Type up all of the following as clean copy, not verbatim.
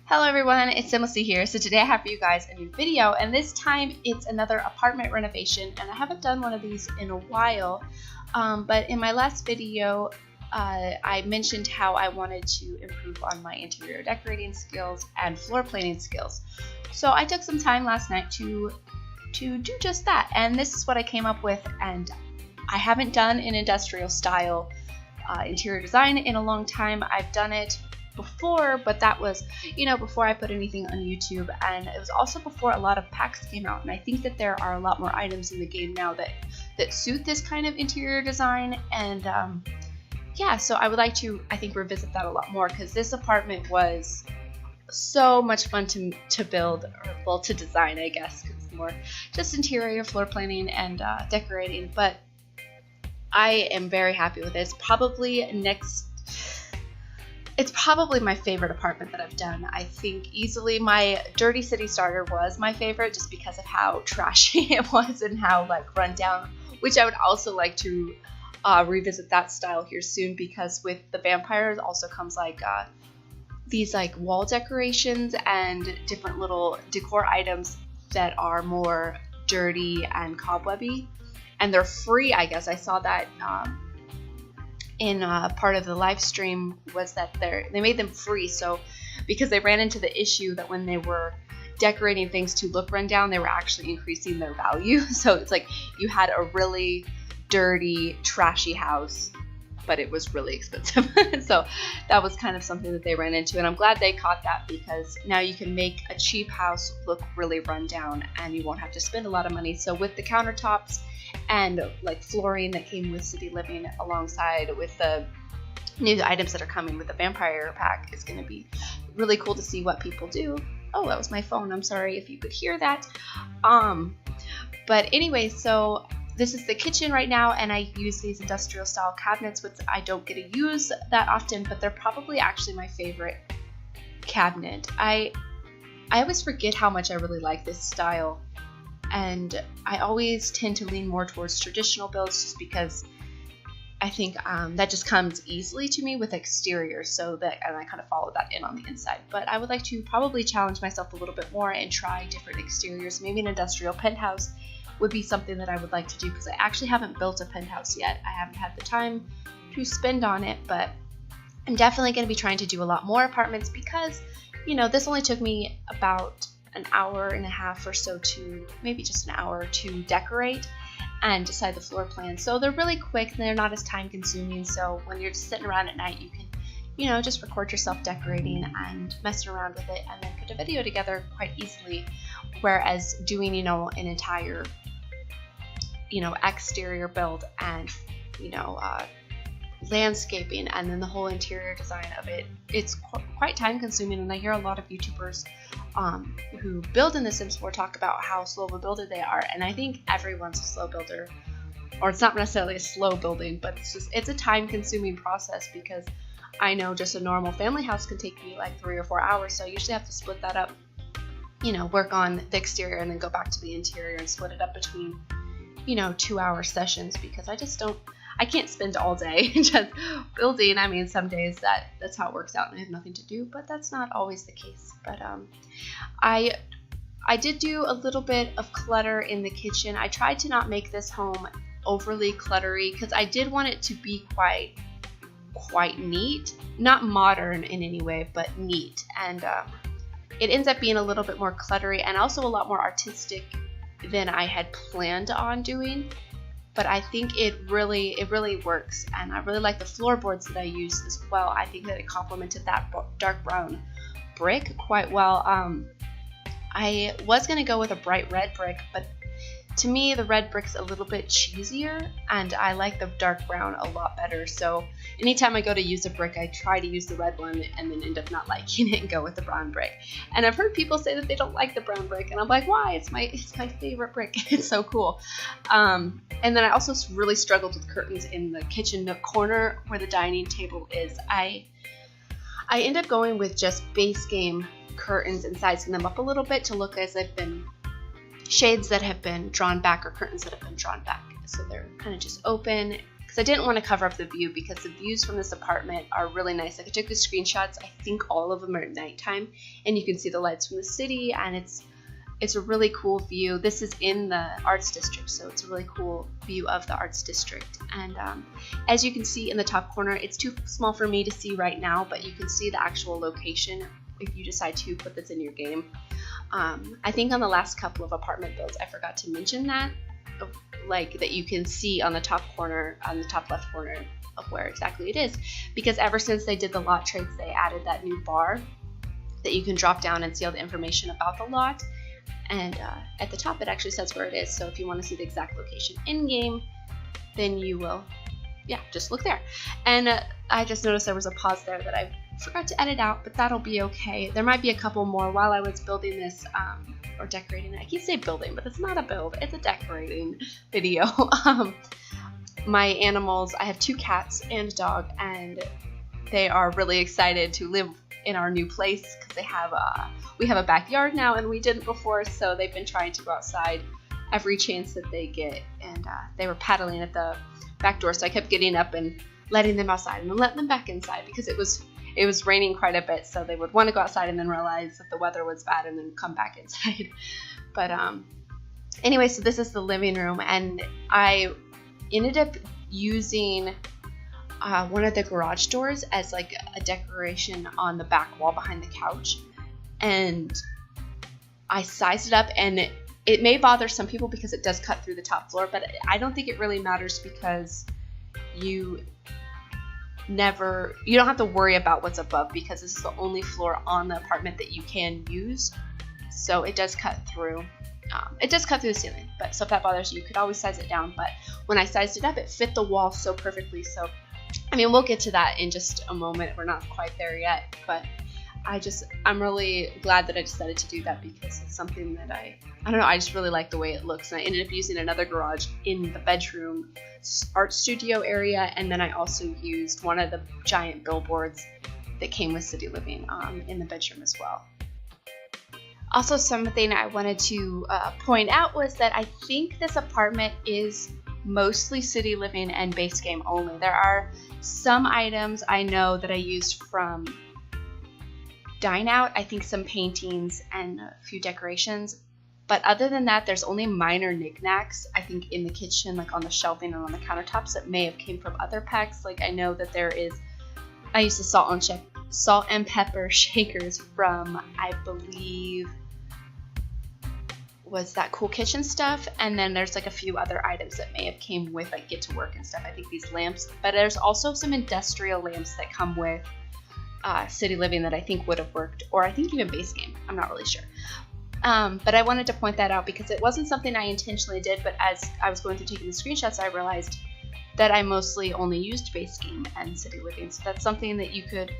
Hello everyone, it's SimLicy here. So today I have for you guys a new video, and this time it's another apartment renovation, and I haven't done one of these in a while, but in my last video I mentioned how I wanted to improve on my interior decorating skills and floor planning skills. So I took some time last night to do just that, and this is what I came up with. And I haven't done an industrial style interior design in a long time. I've done it before, but that was, before I put anything on YouTube, and it was also before a lot of packs came out, and I think that there are a lot more items in the game now that suit this kind of interior design. And yeah, so I would like to, I think, revisit that a lot more, because this apartment was so much fun to build, or well, to design, I guess, because it's more just interior floor planning and decorating. But I am very happy with it. It's probably my favorite apartment that I've done. I think easily my Dirty City Starter was my favorite, just because of how trashy it was and how run down, which I would also like to revisit that style here soon, because with the vampires also comes these wall decorations and different little decor items that are more dirty and cobwebby, and they're free, I guess. I saw that in part of the live stream, was that they made them free, so because they ran into the issue that when they were decorating things to look run down, they were actually increasing their value. So it's like you had a really dirty, trashy house, but it was really expensive. So that was kind of something that they ran into, and I'm glad they caught that, because now you can make a cheap house look really run down and you won't have to spend a lot of money. So with the countertops and flooring that came with City Living, alongside with the new items that are coming with the vampire pack, is going to be really cool to see what people do. Oh, that was my phone. I'm sorry if you could hear that. But anyway, so this is the kitchen right now, and I use these industrial style cabinets, which I don't get to use that often, but they're probably actually my favorite cabinet. I always forget how much I really like this style, and I always tend to lean more towards traditional builds, just because I think that just comes easily to me with exteriors, and I kind of follow that in on the inside. But I would like to probably challenge myself a little bit more and try different exteriors. Maybe an industrial penthouse would be something that I would like to do, because I actually haven't built a penthouse yet. I haven't had the time to spend on it, but I'm definitely going to be trying to do a lot more apartments, because this only took me about an hour and a half or so, to maybe just an hour, to decorate and decide the floor plan. So they're really quick and they're not as time consuming. So when you're just sitting around at night, you can just record yourself decorating and messing around with it, and then put a video together quite easily. Whereas doing an entire exterior build and landscaping, and then the whole interior design of it, it's quite time consuming. And I hear a lot of YouTubers who build in The Sims 4 talk about how slow of a builder they are, and I think everyone's a slow builder, or it's not necessarily a slow building, but it's a time consuming process, because I know just a normal family house can take me 3 or 4 hours, so I usually have to split that up, work on the exterior and then go back to the interior and split it up between 2-hour sessions, because I can't spend all day just building. I mean, some days that's how it works out and I have nothing to do, but that's not always the case. But I did do a little bit of clutter in the kitchen. I tried to not make this home overly cluttery, because I did want it to be quite neat, not modern in any way, but neat. And it ends up being a little bit more cluttery and also a lot more artistic than I had planned on doing. But I think it really works, and I really like the floorboards that I use as well. I think that it complemented that dark brown brick quite well. I was going to go with a bright red brick, but to me the red brick's a little bit cheesier, and I like the dark brown a lot better. So anytime I go to use a brick, I try to use the red one and then end up not liking it and go with the brown brick. And I've heard people say that they don't like the brown brick, and I'm like, why? It's my favorite brick. It's so cool. And then I also really struggled with curtains in the kitchen nook corner where the dining table is. I end up going with just base game curtains and sizing them up a little bit to look as if been shades that have been drawn back or curtains that have been drawn back. So they're kind of just open, because I didn't want to cover up the view, because the views from this apartment are really nice. Like, I took the screenshots, I think all of them are at nighttime, and you can see the lights from the city, and it's a really cool view. This is in the arts district, so it's a really cool view of the arts district. And as you can see in the top corner, it's too small for me to see right now, but you can see the actual location if you decide to put this in your game. I think on the last couple of apartment builds, I forgot to mention that, like, that you can see on the top corner, on the top left corner of where exactly it is, because ever since they did the lot trades, they added that new bar that you can drop down and see all the information about the lot. And at the top, it actually says where it is. So if you want to see the exact location in game, then you will, yeah, just look there. And I just noticed there was a pause there that I forgot to edit out, but that'll be okay. There might be a couple more while I was building this, or decorating it. I keep saying building, but it's not a build, it's a decorating video. My animals, I have 2 cats and a dog, and they are really excited to live in our new place, because we have a backyard now, and we didn't before, so they've been trying to go outside every chance that they get. And they were paddling at the back door, so I kept getting up and letting them outside and then letting them back inside, because it was raining quite a bit, so they would want to go outside and then realize that the weather was bad and then come back inside. But anyway, so this is the living room, and I ended up using one of the garage doors as like a decoration on the back wall behind the couch. And I sized it up, and it may bother some people because it does cut through the top floor, but I don't think it really matters, because you don't have to worry about what's above, because this is the only floor on the apartment that you can use. So it does cut through. It does cut through the ceiling, but so if that bothers you, you could always size it down. But when I sized it up, it fit the wall so perfectly. So I mean, we'll get to that in just a moment. We're not quite there yet, but I'm really glad that I decided to do that, because it's something that I don't know, I just really like the way it looks. And I ended up using another garage in the bedroom art studio area, and then I also used one of the giant billboards that came with City Living in the bedroom as well. Also, something I wanted to point out was that I think this apartment is mostly City Living and base game only. There are some items I know that I used from Dine Out, I think some paintings and a few decorations, but other than that, there's only minor knickknacks, I think, in the kitchen, like on the shelving and on the countertops, that may have came from other packs. Like, I know that I used the salt and pepper shakers from, I believe, was that Cool Kitchen stuff, and then there's like a few other items that may have came with, like, Get to Work and stuff. I think these lamps, but there's also some industrial lamps that come with City Living that I think would have worked, or I think even base game, I'm not really sure. But I wanted to point that out, because it wasn't something I intentionally did, but as I was going through taking the screenshots, I realized that I mostly only used base game and City Living. So that's something that you could,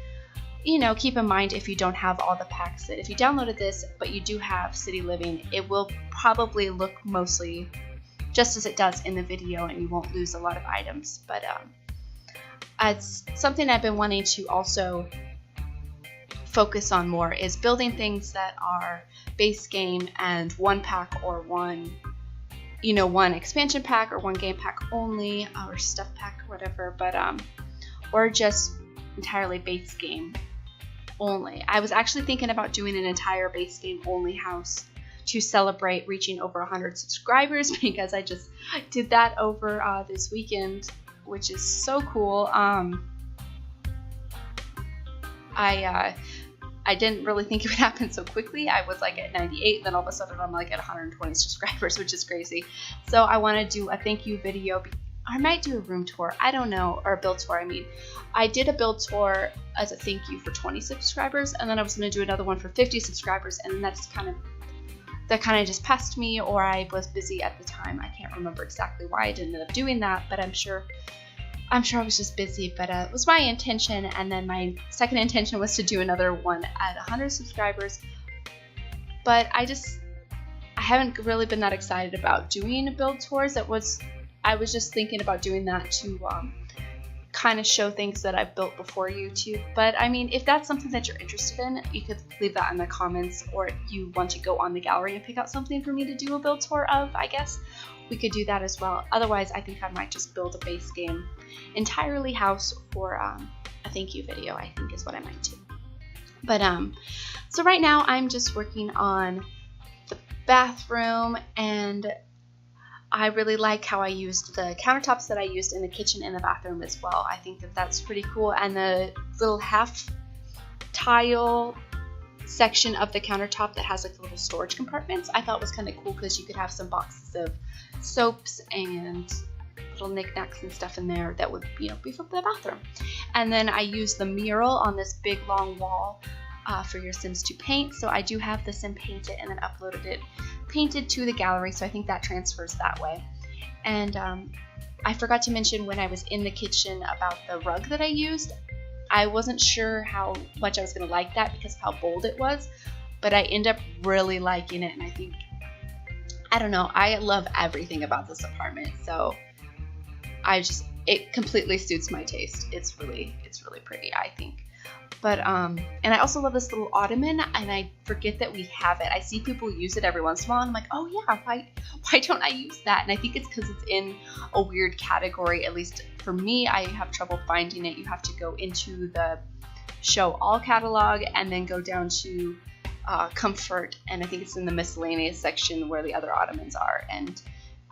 keep in mind if you don't have all the packs. That if you downloaded this, but you do have City Living, it will probably look mostly just as it does in the video, and you won't lose a lot of items. But it's something I've been wanting to also focus on more, is building things that are base game and one pack, or one expansion pack, or one game pack only, or stuff pack, or whatever, but or just entirely base game only. I was actually thinking about doing an entire base game only house to celebrate reaching over 100 subscribers, because I just did that over this weekend, which is so cool. I didn't really think it would happen so quickly. I was like at 98, then all of a sudden I'm like at 120 subscribers, which is crazy. So I want to do a thank you video. I might do a room tour, I don't know, or a build tour. I mean, I did a build tour as a thank you for 20 subscribers, and then I was going to do another one for 50 subscribers, and that kind of just passed me, or I was busy at the time. I can't remember exactly why I didn't end up doing that, but I'm sure I was just busy. But it was my intention, and then my second intention was to do another one at 100 subscribers. But I haven't really been that excited about doing build tours. I was just thinking about doing that to kind of show things that I've built before YouTube. But I mean, if that's something that you're interested in, you could leave that in the comments, or if you want to go on the gallery and pick out something for me to do a build tour of, I guess we could do that as well. Otherwise, I think I might just build a base game entirely house for a thank you video, I think is what I might do. But so right now I'm just working on the bathroom, and I really like how I used the countertops that I used in the kitchen and the bathroom as well. I think that that's pretty cool. And the little half tile section of the countertop that has like the little storage compartments, I thought was kind of cool because you could have some boxes of soaps and little knickknacks and stuff in there that would, you know, beef up the bathroom. And then I used the mural on this big long wall for your Sims to paint. So I do have the Sim painted and then uploaded it painted to the gallery, so I think that transfers that way. And I forgot to mention when I was in the kitchen about the rug that I used. I wasn't sure how much I was going to like that because of how bold it was, but I end up really liking it, and I think, I don't know, I love everything about this apartment, so it completely suits my taste. It's really pretty, I think. But and I also love this little ottoman, and I forget that we have it. I see people use it every once in a while, and I'm like, oh yeah, why don't I use that? And I think it's because it's in a weird category. At least for me, I have trouble finding it. You have to go into the show all catalog and then go down to comfort, and I think it's in the miscellaneous section where the other ottomans are, and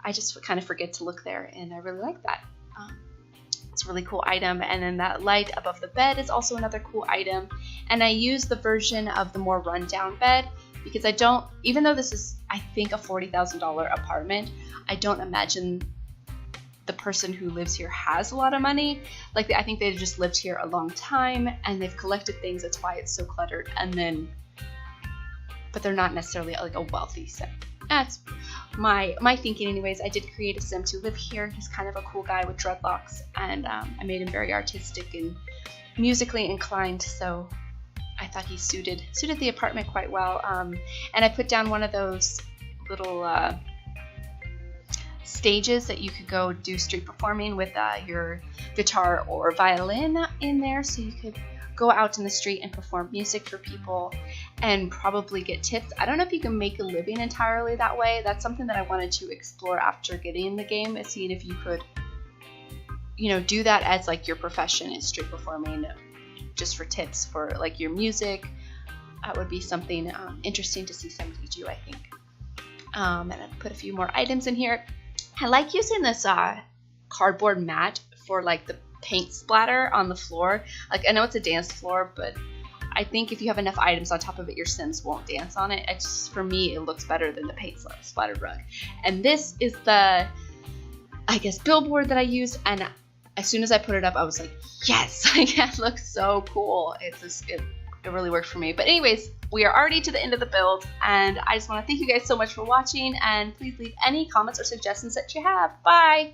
I just kind of forget to look there, and I really like that. It's a really cool item. And then that light above the bed is also another cool item, and I use the version of the more rundown bed because even though this is, I think, a $40,000 apartment, I don't imagine the person who lives here has a lot of money. Like, I think they've just lived here a long time and they've collected things. That's why it's so cluttered. But they're not necessarily like a wealthy Sim. That's my thinking anyways. I did create a Sim to live here. He's kind of a cool guy with dreadlocks, and I made him very artistic and musically inclined, so I thought he suited the apartment quite well. And I put down one of those little stages that you could go do street performing with your guitar or violin in there, so you could go out in the street and perform music for people and probably get tips. I don't know if you can make a living entirely that way. That's something that I wanted to explore after getting in the game, is seeing if you could, you know, do that as like your profession is street performing, just for tips for like your music. That would be something interesting to see somebody do, I think. And I put a few more items in here. I like using this cardboard mat for like the paint splatter on the floor. Like, I know it's a dance floor, but I think if you have enough items on top of it, your Sims won't dance on it. It's just, for me, it looks better than the paint splattered rug. And this is the, I guess, billboard that I use, and as soon as I put it up, I was like, yes, like, it looks so cool. It really worked for me. But anyways, we are already to the end of the build, and I just want to thank you guys so much for watching, and please leave any comments or suggestions that you have. Bye!